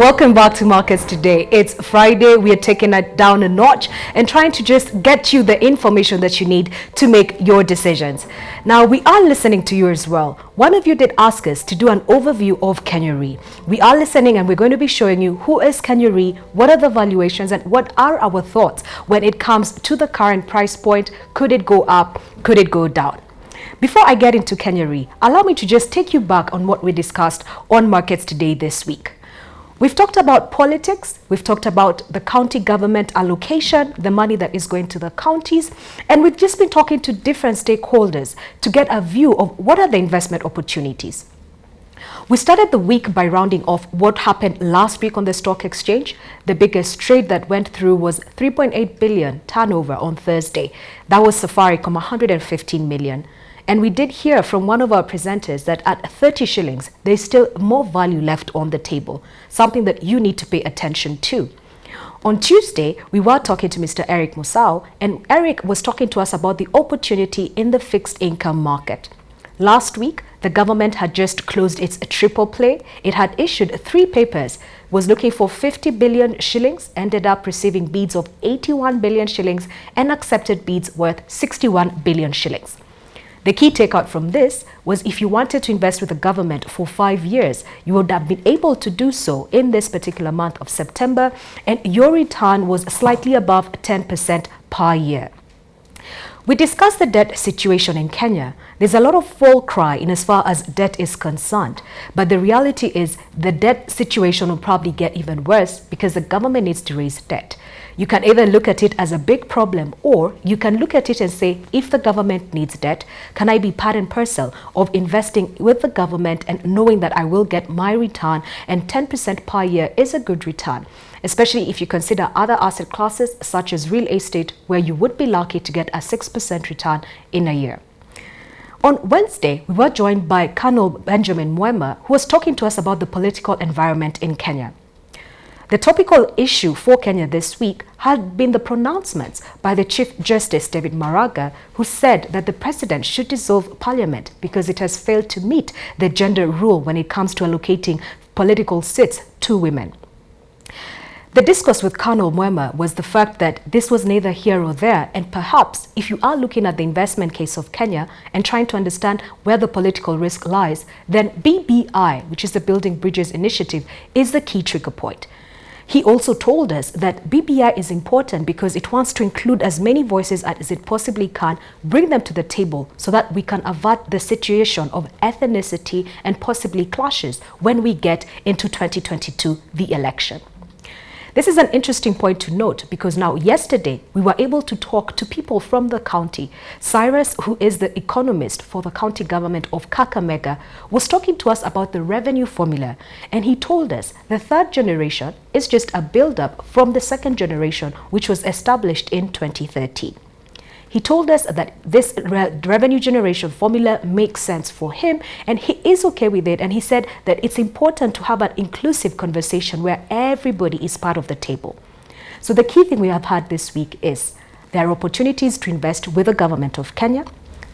Welcome back to Markets Today. It's Friday. We are taking it down a notch and trying to just get you the information that you need to make your decisions. Now, we are listening to you as well. One of you did ask us to do an overview of Kenya Re. We are listening and we're going to be showing you who is Kenya Re, what are the valuations, and what are our thoughts when it comes to the current price point. Could it go up? Could it go down? Before I get into Kenya Re, allow me to just take you back on what we discussed on Markets Today this week. We've talked about politics, we've talked about the county government allocation, the money that is going to the counties, and we've just been talking to different stakeholders to get a view of what are the investment opportunities. We started the week by rounding off what happened last week on the stock exchange. The biggest trade that went through was 3.8 billion turnover on Thursday. That was Safaricom, 115 million. And we did hear from one of our presenters that at 30 shillings, there's still more value left on the table, something that you need to pay attention to. On Tuesday, we were talking to Mr. Eric Musau, and Eric was talking to us about the opportunity in the fixed income market. Last week, the government had just closed its triple play. It had issued 3 papers, was looking for 50 billion shillings, ended up receiving bids of 81 billion shillings and accepted bids worth 61 billion shillings. The key takeout from this was if you wanted to invest with the government for 5 years, you would have been able to do so in this particular month of September, and your return was slightly above 10% per year. We discussed the debt situation in Kenya. There's a lot of fall cry in as far as debt is concerned, but the reality is the debt situation will probably get even worse because the government needs to raise debt. You can either look at it as a big problem, or you can look at it and say, if the government needs debt, can I be part and parcel of investing with the government and knowing that I will get my return, and 10% per year is a good return, especially if you consider other asset classes such as real estate, where you would be lucky to get a 6% return in a year. On Wednesday, we were joined by Colonel Benjamin Mwema, who was talking to us about the political environment in Kenya. The topical issue for Kenya this week had been the pronouncements by the Chief Justice David Maraga, who said that the president should dissolve parliament because it has failed to meet the gender rule when it comes to allocating political seats to women. The discourse with Colonel Mwema was the fact that this was neither here or there, and perhaps if you are looking at the investment case of Kenya and trying to understand where the political risk lies, then BBI, which is the Building Bridges Initiative, is the key trigger point. He also told us that BBI is important because it wants to include as many voices as it possibly can, bring them to the table so that we can avert the situation of ethnicity and possibly clashes when we get into 2022, the election. This is an interesting point to note because now yesterday we were able to talk to people from the county. Cyrus, who is the economist for the county government of Kakamega, was talking to us about the revenue formula, and he told us the third generation is just a build-up from the second generation, which was established in 2013. He told us that this revenue generation formula makes sense for him and he is okay with it. And he said that it's important to have an inclusive conversation where everybody is part of the table. So the key thing we have had this week is there are opportunities to invest with the government of Kenya.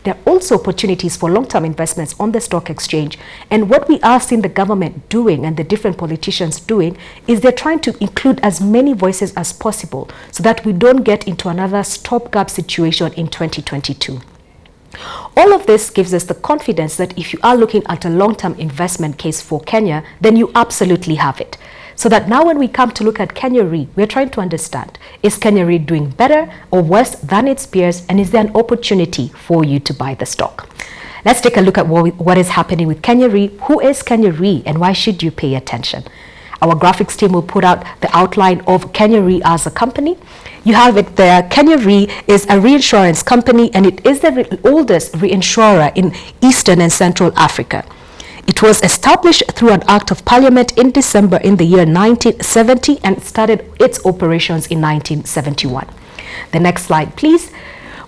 There are also opportunities for long-term investments on the stock exchange. And what we are seeing the government doing and the different politicians doing is they're trying to include as many voices as possible so that we don't get into another stopgap situation in 2022. All of this gives us the confidence that if you are looking at a long-term investment case for Kenya, then you absolutely have it. So that now when we come to look at Kenya Re, we're trying to understand, is Kenya Re doing better or worse than its peers, and is there an opportunity for you to buy the stock? Let's take a look at what is happening with Kenya Re. Who is Kenya Re and why should you pay attention? Our graphics team will put out the outline of Kenya Re as a company. You have it there. Kenya Re is a reinsurance company and it is the oldest reinsurer in Eastern and Central Africa. It was established through an act of parliament in December in the year 1970 and started its operations in 1971. The next slide, please.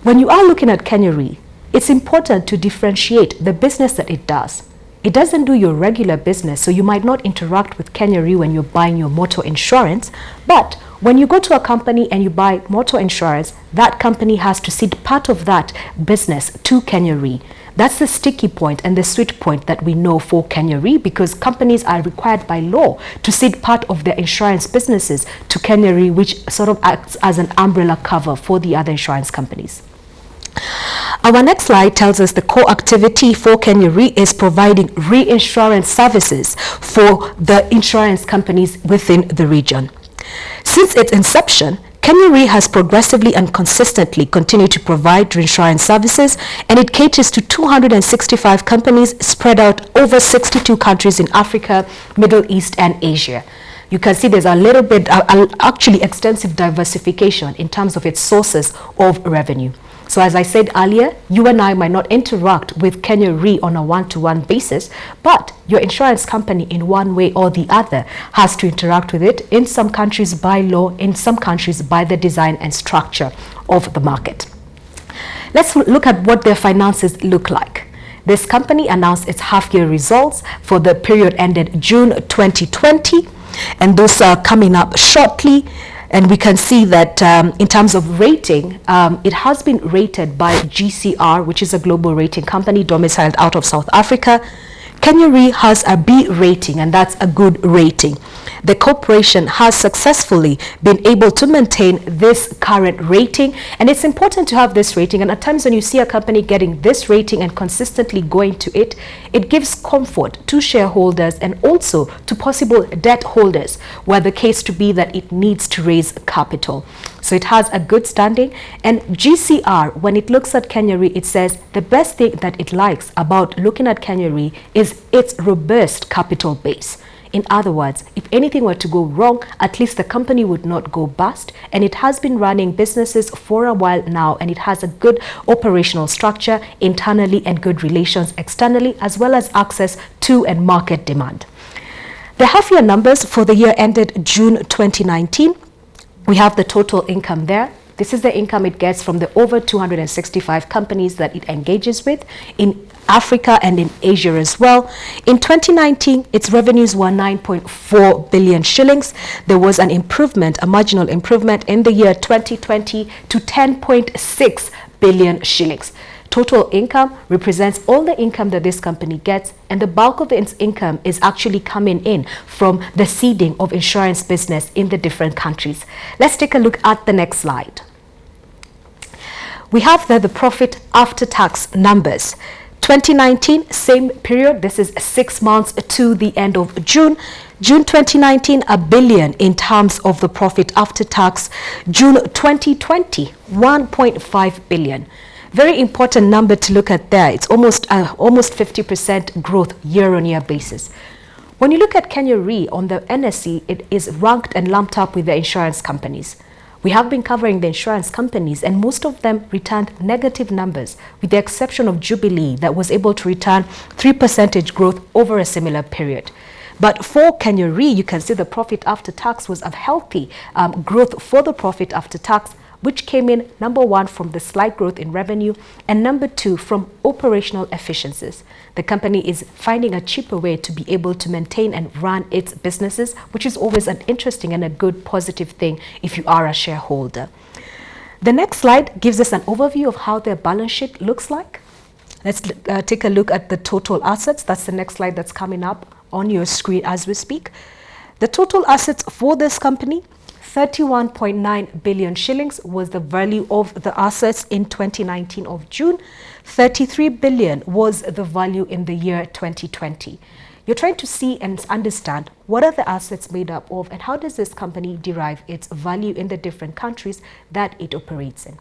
When you are looking at Kenya Re, it's important to differentiate the business that it does. It doesn't do your regular business, so you might not interact with Kenya Re when you're buying your motor insurance, but when you go to a company and you buy motor insurance, that company has to cede part of that business to Kenya Re. That's the sticky point and the sweet point that we know for Kenya Re, because companies are required by law to cede part of their insurance businesses to Kenya Re, which sort of acts as an umbrella cover for the other insurance companies. Our next slide tells us the core activity for Kenya Re is providing reinsurance services for the insurance companies within the region. Since its inception, Kenya Re has progressively and consistently continued to provide reinsurance services, and it caters to 265 companies spread out over 62 countries in Africa, Middle East, and Asia. You can see there's a little bit, actually extensive diversification in terms of its sources of revenue. So as I said earlier, you and I might not interact with Kenya Re on a one-to-one basis, but your insurance company in one way or the other has to interact with it, in some countries by law, in some countries by the design and structure of the market. Let's look at what their finances look like. This company announced its half-year results for the period ended June 2020, and those are coming up shortly. And we can see that in terms of rating, it has been rated by GCR, which is a global rating company domiciled out of South Africa. Kenya Re has a B rating, and that's a good rating. The corporation has successfully been able to maintain this current rating, and it's important to have this rating. And at times when you see a company getting this rating and consistently going to it, it gives comfort to shareholders and also to possible debt holders, where the case to be that it needs to raise capital. So it has a good standing, and GCR, when it looks at Kenya Re, it says the best thing that it likes about looking at Kenya Re is its robust capital base. In other words, if anything were to go wrong, at least the company would not go bust, and it has been running businesses for a while now, and it has a good operational structure internally and good relations externally, as well as access to and market demand. The half-year numbers for the year ended June 2019. We have the total income there. This is the income it gets from the over 265 companies that it engages with in Africa and in Asia as well. In 2019, its revenues were 9.4 billion shillings. There was an improvement, a marginal improvement in the year 2020 to 10.6 billion shillings. Total income represents all the income that this company gets, and the bulk of its income is actually coming in from the seeding of insurance business in the different countries. Let's take a look at the next slide. We have there the profit after tax numbers. 2019, same period. This is 6 months to the end of June. June 2019, a billion in terms of the profit after tax. June 2020, 1.5 billion. Very important number to look at there. It's almost 50% growth year-on-year basis. When you look at Kenya Re on the NSE, it is ranked and lumped up with the insurance companies. We have been covering the insurance companies, and most of them returned negative numbers, with the exception of Jubilee that was able to return 3% growth over a similar period. But for Kenya Re, you can see the profit after tax was a healthy growth for the profit after tax, which came in number one from the slight growth in revenue, and number two from operational efficiencies. The company is finding a cheaper way to be able to maintain and run its businesses, which is always an interesting and a good positive thing if you are a shareholder. The next slide gives us an overview of how their balance sheet looks like. Let's take a look at the total assets. That's the next slide that's coming up on your screen as we speak. The total assets for this company, 31.9 billion shillings was the value of the assets in 2019 of June. 33 billion was the value in the year 2020. You're trying to see and understand what are the assets made up of, and how does this company derive its value in the different countries that it operates in.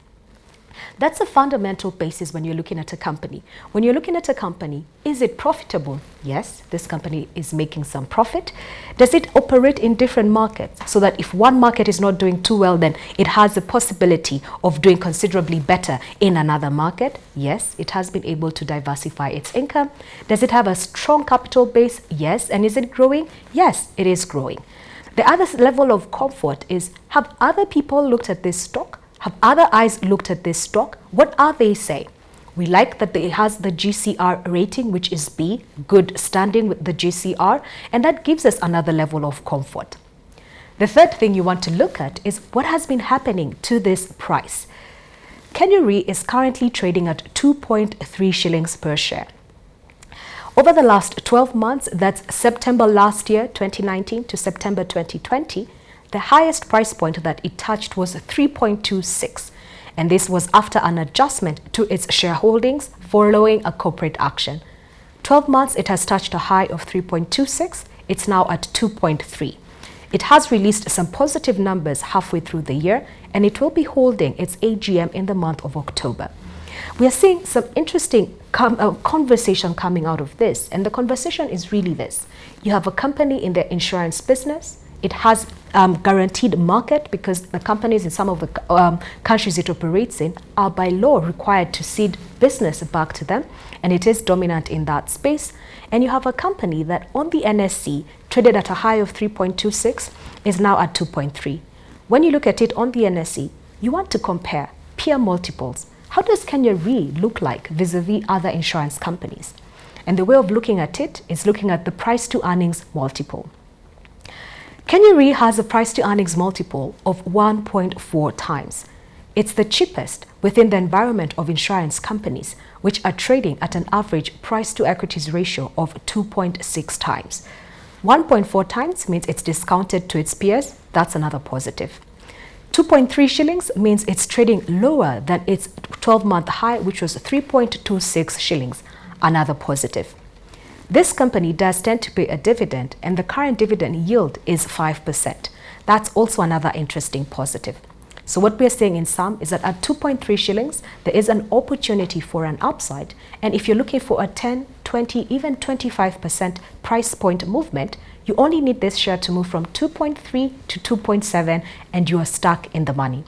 That's a fundamental basis when you're looking at a company. When you're looking at a company, is it profitable? Yes, this company is making some profit. Does it operate in different markets so that if one market is not doing too well, then it has the possibility of doing considerably better in another market? Yes, it has been able to diversify its income. Does it have a strong capital base? Yes. And is it growing? Yes, it is growing. The other level of comfort is, have other people looked at this stock? Have other eyes looked at this stock? What are they saying? We like that it has the GCR rating, which is B, good standing with the GCR, and that gives us another level of comfort. The third thing you want to look at is what has been happening to this price. Kenya Re is currently trading at 2.3 shillings per share. Over the last 12 months, that's September last year, 2019 to September 2020, the highest price point that it touched was 3.26. And this was after an adjustment to its shareholdings following a corporate action. 12 months, it has touched a high of 3.26. It's now at 2.3. It has released some positive numbers halfway through the year, and it will be holding its AGM in the month of October. We are seeing some interesting conversation coming out of this, and the conversation is really this. You have a company in the insurance business. It has guaranteed market because the companies in some of the countries it operates in are by law required to cede business back to them, and it is dominant in that space. And you have a company that on the NSE traded at a high of 3.26 is now at 2.3. When you look at it on the NSE, you want to compare peer multiples. How does Kenya Re look like vis-a-vis other insurance companies? And the way of looking at it is looking at the price to earnings multiple. Kenya Re has a price to earnings multiple of 1.4 times. It's the cheapest within the environment of insurance companies, which are trading at an average price to equities ratio of 2.6 times. 1.4 times means it's discounted to its peers. That's another positive. 2.3 shillings means it's trading lower than its 12-month high, which was 3.26 shillings, another positive. This company does tend to pay a dividend, and the current dividend yield is 5%. That's also another interesting positive. So what we're saying in sum is that at 2.3 shillings, there is an opportunity for an upside. And if you're looking for a 10, 20, even 25% price point movement, you only need this share to move from 2.3 to 2.7 and you are stuck in the money.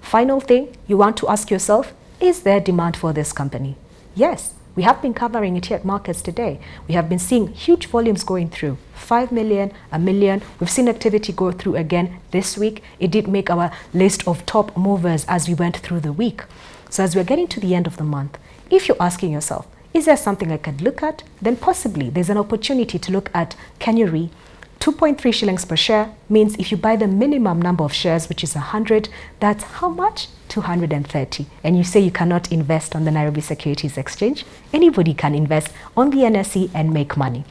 Final thing, you want to ask yourself, is there demand for this company? Yes, we have been covering it here at Markets Today. We have been seeing huge volumes going through, 5 million, a million. We've seen activity go through again this week. It did make our list of top movers as we went through the week. So as we're getting to the end of the month, if you're asking yourself, is there something I could look at? Then possibly there's an opportunity to look at Kenya Re. 2.3 shillings per share means if you buy the minimum number of shares, which is 100, that's how much? 230. And you say you cannot invest on the Nairobi Securities Exchange. Anybody can invest on the NSE and make money.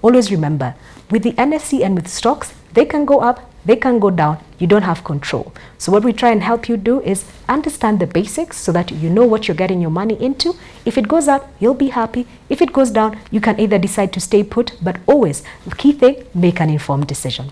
Always remember, with the NSE and with stocks, they can go up, they can go down. You don't have control. So what we try and help you do is understand the basics so that you know what you're getting your money into. If it goes up, you'll be happy. If it goes down, you can either decide to stay put, but always, the key thing, make an informed decision.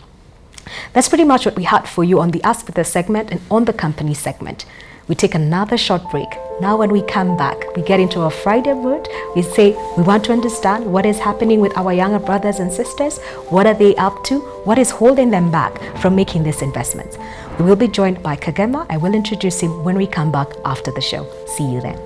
That's pretty much what we had for you on the Ask With Us segment and on the company segment. We take another short break. Now when we come back, we get into our Friday mood. We say we want to understand what is happening with our younger brothers and sisters. What are they up to? What is holding them back from making these investments? We will be joined by Kagema. I will introduce him when we come back after the show. See you then.